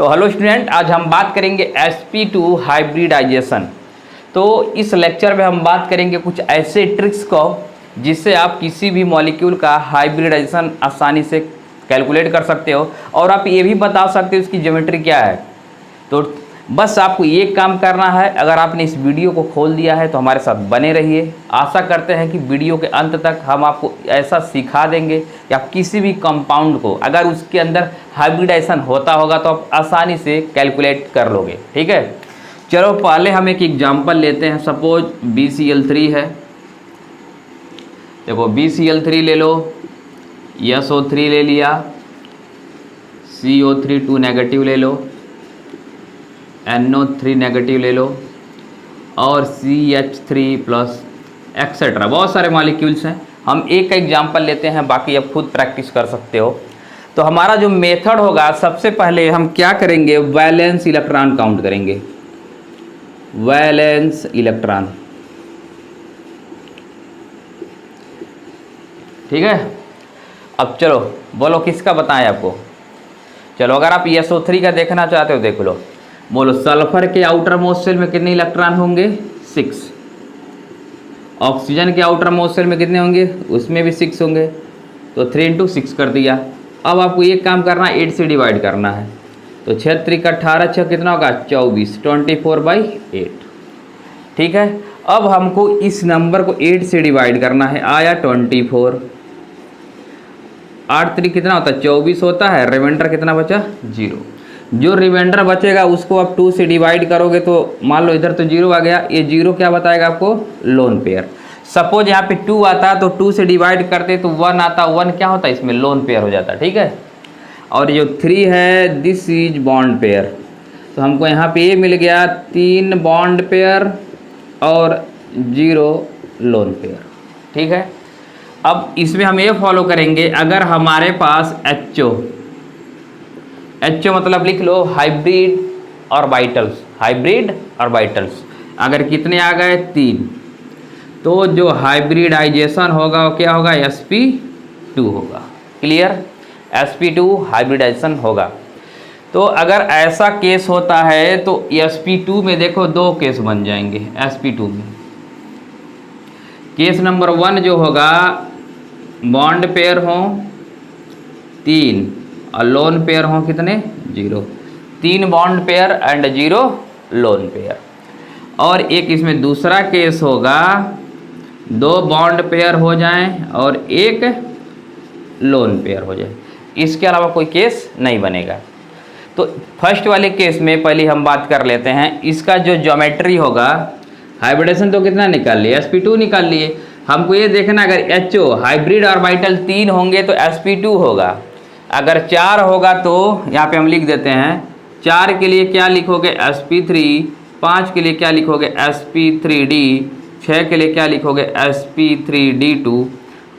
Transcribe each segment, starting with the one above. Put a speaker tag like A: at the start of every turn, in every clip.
A: तो hello student, आज हम बात करेंगे sp2 हाइब्रिडाइजेशन। तो इस लेक्चर में हम बात करेंगे कुछ ऐसे ट्रिक्स को जिससे आप किसी भी मॉलिक्यूल का हाइब्रिडाइजेशन आसानी से कैलकुलेट कर सकते हो और आप ये भी बता सकते हो उसकी ज्योमेट्री क्या है। तो बस आपको ये काम करना है। अगर आपने इस वीडियो को खोल दिया है तो हमारे साथ बने रहिए। आशा करते हैं कि वीडियो के अंत तक हम आपको ऐसा सिखा देंगे कि आप किसी भी कंपाउंड को अगर उसके अंदर हाइब्रिडाइजेशन होता होगा तो आप आसानी से कैलकुलेट कर लोगे। ठीक है, चलो पहले हम एक एग्जांपल लेते हैं। सपोज BCl3 है। देखो BCl3 ले लो, SO3 ले लिया, CO3 2 नेगेटिव ले लो, NO3 नेगेटिव ले लो और CH3 प्लस एक्सेट्रा। बहुत सारे मॉलिक्यूल्स हैं। हम एक का एग्जांपल लेते हैं, बाकी आप खुद प्रैक्टिस कर सकते हो। तो हमारा जो मेथड होगा, सबसे पहले हम क्या करेंगे, वैलेंस इलेक्ट्रॉन काउंट करेंगे। वैलेंस इलेक्ट्रॉन, ठीक है। अब चलो बोलो किसका बताएं आपको। चलो अगर आप SO3 का देखना चाहते हो देख लो। बोलो सल्फर के आउटर मोस्ट शेल में कितने इलेक्ट्रॉन होंगे, 6। ऑक्सीजन के आउटर मोस्ट शेल में कितने होंगे, उसमें भी 6 होंगे। तो 3 × 6 कर दिया। अब आपको एक काम करना है, 8 से डिवाइड करना है। तो 6 3 18, 6 कितना होगा 24, 24/8। ठीक है। अब हमको इस नंबर को 8 से डिवाइड करना है। आया 24। 8 3 कितना होता है 24 होता है। रिमाइंडर कितना बचा, 0। जो रिमाइंडर बचेगा उसको आप 2 से डिवाइड करोगे तो मान लो इधर तो 0 आ गया। ये 0 क्या बताएगा आपको, लोन पेयर। सपोज यहाँ पे 2 आता तो 2 से डिवाइड करते तो 1 आता। 1 क्या होता है इसमें, लोन पेयर हो जाता। ठीक है। और जो 3 है, दिस इज बॉन्ड पेयर। तो हमको यहाँ पे ये मिल गया 3 बॉन्ड पेयर और 0 लोन पेयर। ठीक है। अब इसमें हम ये फॉलो करेंगे, अगर हमारे पास HO मतलब लिख लो हाइब्रिड ऑर्बिटल्स। हाइब्रिड ऑर्बिटल्स अगर कितने आ गए, 3, तो जो हाइब्रिडाइजेशन होगा वो क्या होगा, sp2 होगा। क्लियर, sp2 हाइब्रिडाइजेशन होगा। तो अगर ऐसा केस होता है तो sp2 में देखो 2 केस बन जाएंगे। sp2 में केस नंबर 1 जो होगा, बॉन्ड पेयर हो 3 और लोन पेयर हो कितने, 0। 3 bond pair and 0 lone pair. और एक इसमें दूसरा केस होगा, 2 बॉन्ड पेयर हो जाएं और 1 लोन पेयर हो जाए। इसके अलावा कोई केस नहीं बनेगा। तो फर्स्ट वाले केस में पहले हम बात कर लेते हैं। इसका जो ज्योमेट्री होगा, हाइब्रिडेशन तो कितना निकाल लिए, sp2 निकाल लिए। हमको ये देखना अगर HO हाइब्रिड ऑर्बिटल 3 होंगे तो sp2 होगा। अगर 4 होगा तो यहाँ पे हम लिख देते हैं, 4 के लिए क्या लिखोगे, sp3। 5 के लिए क्या लिखोगे, sp3d। 6 के लिए क्या लिखोगे, sp3d2।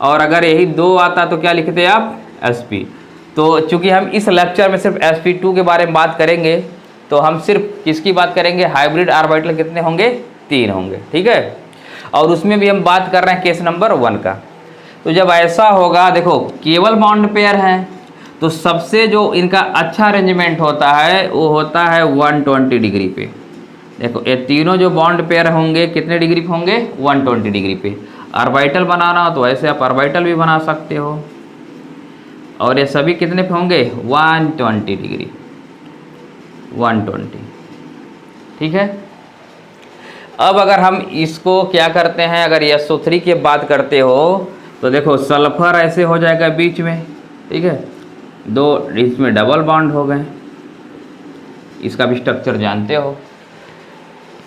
A: और अगर यही 2 आता तो क्या लिखते हैं आप, sp। तो चूंकि हम इस लेक्चर में सिर्फ sp2 के बारे में बात करेंगे तो हम सिर्फ किसकी बात करेंगे, हाइब्रिड ऑर्बिटल कितने होंगे, 3 होंगे। ठीक है। और उसमें भी हम बात कर रहे हैं केस नंबर 1 का। तो जब ऐसा होगा, देखो केवल बॉन्ड पेयर हैं तो सबसे जो इनका अच्छा अरेंजमेंट होता है वो होता है 120 डिग्री पे। देखो ये तीनों जो बॉन्ड पेयर होंगे कितने डिग्री पे होंगे, 120 डिग्री पे। ऑर्बिटल बनाना हो तो ऐसे आप ऑर्बिटल भी बना सकते हो। और ये सभी कितने पे होंगे, 120 डिग्री, 120। ठीक है। अब अगर हम इसको क्या करते हैं, अगर SO3 की बात करते हो तो देखो सल्फर ऐसे हो जाएगा बीच में। ठीक है। 2 इसमें डबल बॉन्ड हो गए, इसका भी स्ट्रक्चर जानते हो।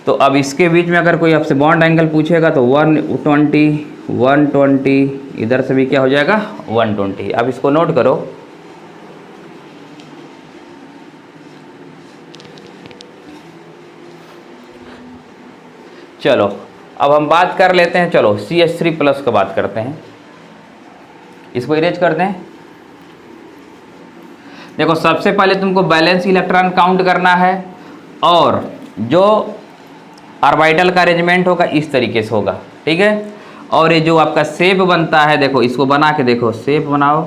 A: तो अब इसके बीच में अगर कोई आपसे बॉन्ड एंगल पूछेगा तो 120, 120, इधर से भी क्या हो जाएगा, 120। अब इसको नोट करो। चलो अब हम बात कर लेते हैं, चलो CH3 प्लस का बात करते हैं। इसको इरेज करते हैं। देखो सबसे पहले तुमको बैलेंस इलेक्ट्रॉन काउंट करना है और जो ऑर्बिटल का अरेंजमेंट होगा इस तरीके से होगा। ठीक है। और ये जो आपका शेप बनता है, देखो इसको बना के देखो, शेप बनाओ,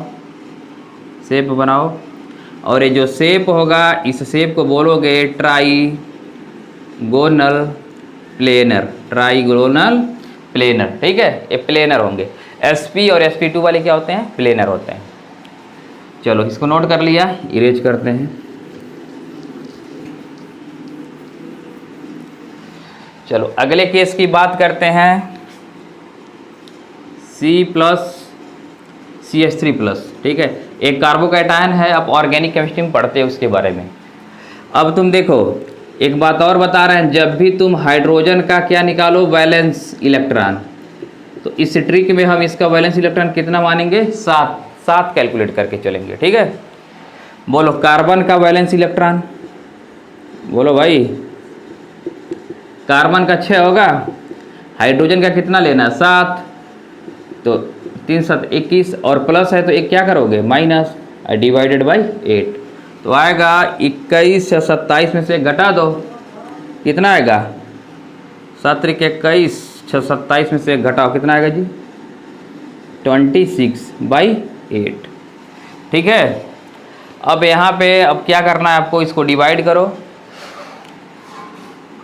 A: शेप बनाओ। और ये जो शेप होगा इस शेप को बोलोगे ट्राइगोनल प्लेनर, ट्राइगोनल प्लेनर। ठीक है, ये प्लेनर होंगे। sp और sp2 वाले क्या होते हैं? प्लेनर होते हैं। चलो इसको नोट कर लिया, इरेज करते हैं। चलो अगले केस की बात करते हैं। C+CH3+। ठीक है, एक कार्बोकैटायन है, आप ऑर्गेनिक केमिस्ट्री में पढ़ते हैं उसके बारे में। अब तुम देखो एक बात और बता रहे हैं, जब भी तुम हाइड्रोजन का क्या निकालो, वैलेंस इलेक्ट्रॉन, तो इस ट्रिक में हम इसका वैलेंस इलेक्ट्रॉन कितना मानेंगे? 7 कैलकुलेट करके चलेंगे। ठीक है, बोलो कार्बन का वैलेंस इलेक्ट्रॉन, बोलो भाई। कार्बन का 6 होगा, हाइड्रोजन का कितना लेना? 7, तो 3 7 21, और प्लस है तो एक क्या करोगे? माइनस, डिवाइडेड बाई 8, तो आएगा 21 से 27 में से घटा दो, कितना आएगा? 7 × 21, 6 27 में से घटाओ, कितना आएगा जी? 26/8। ठीक है, अब यहाँ पे अब क्या करना है आपको? इसको डिवाइड करो।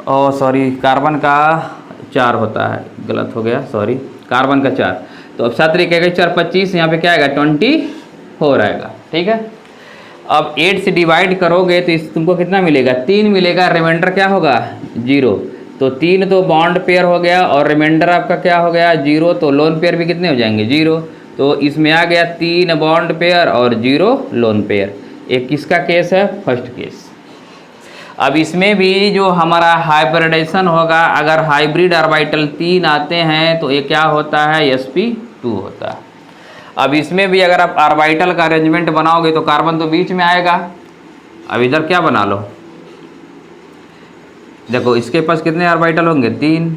A: ओ सॉरी, कार्बन का 4 होता है, गलत हो गया, सॉरी, कार्बन का 4। तो अब 7 × 21 4 25, यहाँ पे क्या आएगा? 24 आएगा। ठीक है, अब 8 से डिवाइड करोगे तो इस तुमको कितना मिलेगा? 3 मिलेगा, रिमाइंडर क्या होगा? 0। तो 3 तो बॉन्ड पेयर हो गया और रिमाइंडर आपका क्या हो गया? 0। तो लोन पेयर भी कितने हो जाएंगे? 0। तो इसमें आ गया 3 बॉन्ड पेयर और 0 लोन पेयर। एक किसका केस है? First case. अब इसमें भी जो हमारा हाइब्रिडाइजेशन होगा, अगर हाइब्रिड ऑर्बिटल 3 आते हैं तो ये क्या होता है? sp2 होता है। अब इसमें भी अगर आप ऑर्बिटल का अरेंजमेंट बनाओगे तो कार्बन तो बीच में आएगा। अब इधर क्या बना लो, देखो इसके पास कितने ऑर्बिटल होंगे? 3।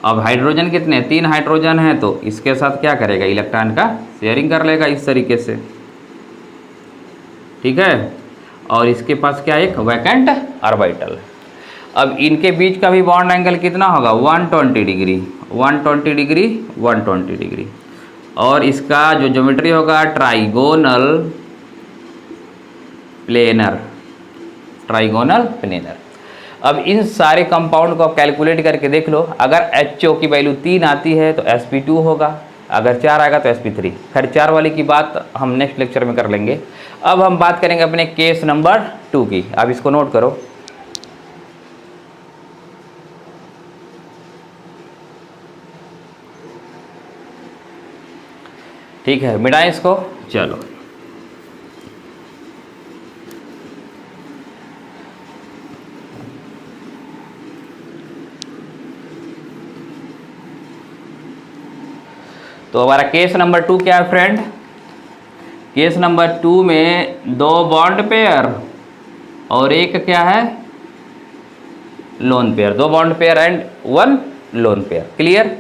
A: अब हाइड्रोजन कितने? 3 हाइड्रोजन है, तो इसके साथ क्या करेगा? इलेक्ट्रॉन का शेयरिंग कर लेगा इस तरीके से। ठीक है, और इसके पास क्या? एक वैकेंट ऑर्बिटल। अब इनके बीच का भी बॉन्ड एंगल कितना होगा? 120 डिग्री, 120 डिग्री, 120 डिग्री। और इसका जो ज्योमेट्री होगा ट्राइगोनल प्लेनर, ट्राइगोनल प्लेनर। अब इन सारे कंपाउंड को आप कैलकुलेट करके देख लो। अगर HO की वैल्यू 3 आती है तो sp2 होगा, अगर 4 आएगा तो sp3। खैर 4 वाले की बात हम नेक्स्ट लेक्चर में कर लेंगे। अब हम बात करेंगे अपने केस नंबर 2 की। आप इसको नोट करो। ठीक है, मिटाएं इसको। चलो तो हमारा केस नंबर 2 क्या है फ्रेंड? केस नंबर 2 में 2 बॉन्ड पेयर और एक क्या है? Lone pair. 2 bond pair and 1 lone pair. Clear?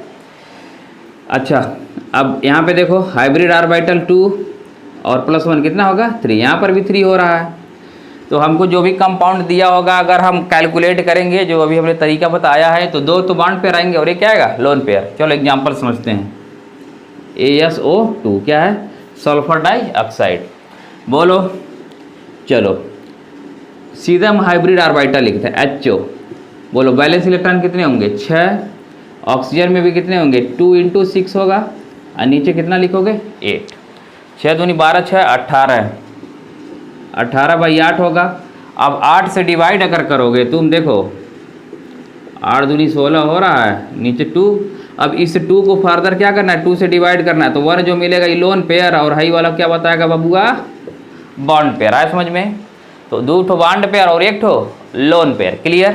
A: अच्छा, अब यहाँ पे देखो हाइब्रिड ऑर्बिटल 2 और +1 कितना होगा? 3। यहाँ पर भी 3 हो रहा है। तो हमको जो भी कंपाउंड दिया होगा अगर हम कैलकुलेट करेंगे, जो अभी हमने तरीका बताया है, तो 2 तो बॉन्ड पेयर आएंगे और एक क्या आएगा? Lone pair. चलो एग्जाम्पल समझते हैं। ASO2 क्या है? Sulphur dioxide. बोलो, चलो सीधा हम हाइब्रिड ऑर्बिटल लिखते हैं HO। बोलो वैलेंस इलेक्ट्रॉन कितने होंगे? 6। ऑक्सीजन में भी कितने होंगे? 2 × 6 होगा, और नीचे कितना लिखोगे? 8। 6 दूनी 12, 6 18, 18/8 होगा। अब 8 से डिवाइड अगर करोगे तुम, देखो 8 दूनी 16 हो रहा है, नीचे 2। अब इस 2 को फर्दर क्या करना है? 2 से डिवाइड करना है, तो 1 जो मिलेगा ये लोन पेयर, और हाई वाला क्या बताएगा बबुआ? Bond pair. आया समझ में? तो 2 ठो बॉन्ड पेयर और 1 ठो लोन पेयर। क्लियर?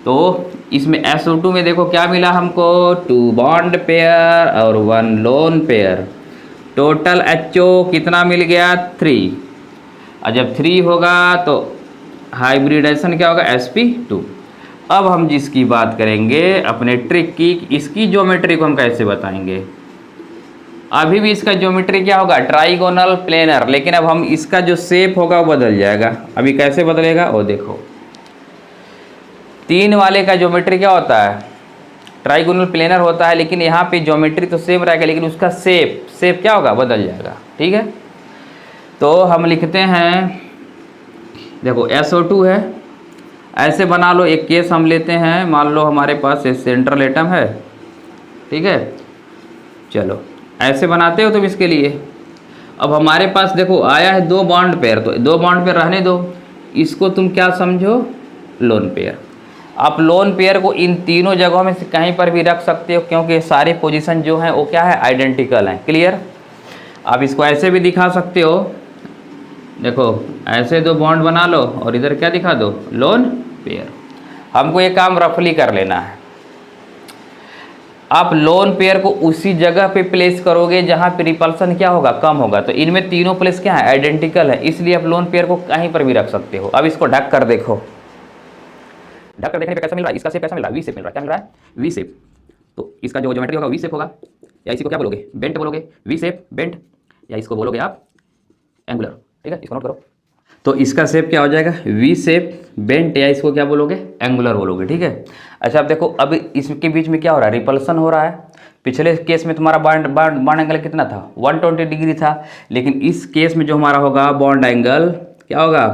A: तो इसमें SO2 में देखो क्या मिला हमको? 2 बॉन्ड पेयर और 1 लोन पेयर। टोटल HO कितना मिल गया? 3। और जब 3 होगा तो हाइब्रिडाइजेशन क्या होगा? sp2। अब हम जिसकी बात करेंगे अपने ट्रिक की, इसकी ज्योमेट्री को हम कैसे बताएंगे। अभी भी इसका ज्योमेट्री क्या होगा? ट्राइगोनल प्लेनर, लेकिन अब हम इसका जो शेप होगा वो बदल जाएगा। अभी कैसे बदलेगा वो देखो। 3 वाले का ज्योमेट्री क्या होता है? ट्राइगोनल प्लेनर होता है, लेकिन यहाँ पे ज्योमेट्री तो सेम रहेगा, लेकिन उसका शेप क्या होगा? बदल जाएगा। ठीक है, तो हम लिखते हैं, देखो SO2 है, ऐसे बना लो। एक केस हम लेते हैं, मान लो हमारे पास सेंट्रल एटम है, ठीक है, चलो ऐसे बनाते हो तुम इसके लिए। अब हमारे पास देखो आया है 2 बॉन्ड पेयर, तो 2 बॉन्ड पेयर रहने दो, इसको तुम क्या समझो, लोन पेयर। आप लोन पेयर को इन तीनों जगहों में से कहीं पर भी रख सकते हो, क्योंकि सारे पोजीशन जो हैं वो क्या है, आइडेंटिकल हैं। क्लियर। आप इसको ऐसे भी दिखा सकते हो, देखो ऐसे 2 बॉन्ड बना लो और इधर क्या दिखा दो, लोन पेयर। हमको ये काम रफली कर लेना है। आप लोन पेयर को उसी जगह पे प्लेस करोगे जहां पे रिपल्सन क्या होगा, कम होगा। तो इनमें तीनों प्लेस क्या है, आइडेंटिकल है, इसलिए आप लोन पेयर को कहीं पर भी रख सकते हो। अब इसको ढक कर देखो, ढक कर देखने पे कैसा मिल रहा है, इसका शेप कैसा मिल रहा है, वी शेप मिल रहा है। क्या मिल रहा है, वी शेप। तो इसका जो ज्योमेट्री होगा वी शेप होगा, या इसी को क्या बोलोगे, बेंट बोलोगे, वी शेप बेंट, या इसको बोलोगे आप एंगुलर। ठीक है, इसको नोट करो। तो इसका शेप क्या हो जाएगा, वी शेप बेंट, या इसको क्या बोलोगे, एंगुलर बोलोगे। ठीक है। अच्छा अब देखो, अब इसके बीच में क्या हो रहा है, रिपल्सन हो रहा है। पिछले केस में तुम्हारा बॉन्ड एंगल कितना था, 120 डिग्री था, लेकिन इस केस में जो हमारा होगा बॉन्ड एंगल क्या होगा,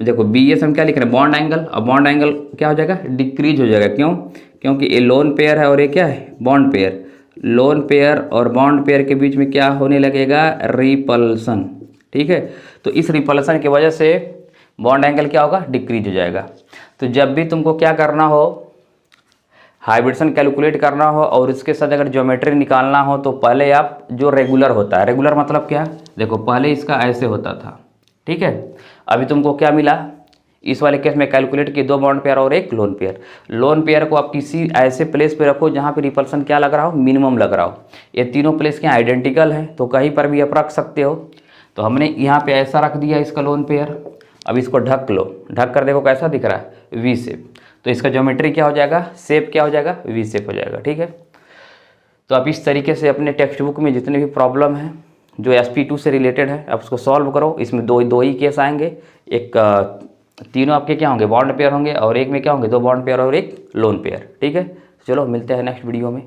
A: देखो BS हम क्या लिख रहे हैं, बॉन्ड एंगल। अब बॉन्ड एंगल क्या हो जाएगा, डिक्रीज हो जाएगा। क्यों, क्योंकि ये लोन पेयर है और ये क्या है, बॉन्ड पेयर। लोन पेयर और बॉन्ड पेयर के बीच में क्या होने लगेगा, रिपल्सन। ठीक है। तो इस रिपल्सन की वजह से बॉन्ड एंगल क्या होगा, डिक्रीज हो जाएगा। तो जब भी तुमको क्या करना हो, हाइब्रिडेशन कैलकुलेट करना हो और इसके साथ अगर ज्योमेट्री निकालना हो, तो पहले आप जो रेगुलर होता है, रेगुलर मतलब क्या, देखो पहले इसका ऐसे होता था, ठीक है। अभी तुमको क्या मिला, इस वाले केस में कैलकुलेट किए 2 बॉन्ड पेयर और 1 लोन पेयर। लोन पेयर को आप किसी ऐसे प्लेस पे रखो जहाँ पे रिपल्सन क्या लग रहा हो, मिनिमम लग रहा हो। ये तीनों प्लेस क्या आइडेंटिकल हैं, तो कहीं पर भी आप रख सकते हो। तो हमने यहाँ पे ऐसा रख दिया इसका लोन पेयर। अब इसको ढक लो, ढक कर देखो कैसा दिख रहा है, वी शेप। तो इसका ज्योमेट्री क्या हो जाएगा, शेप क्या हो जाएगा, वी शेप हो जाएगा। ठीक है। तो आप इस तरीके से अपने टेक्स्ट बुक में जितने भी प्रॉब्लम हैं जो SP2 से रिलेटेड है, आप उसको सॉल्व करो। इसमें दो ही केस आएंगे, एक तीनों आपके क्या होंगे, बॉन्ड पेयर होंगे, और एक में क्या होंगे, 2 बॉन्ड पेयर और 1 लोन पेयर। ठीक है। चलो मिलते हैं नेक्स्ट वीडियो में।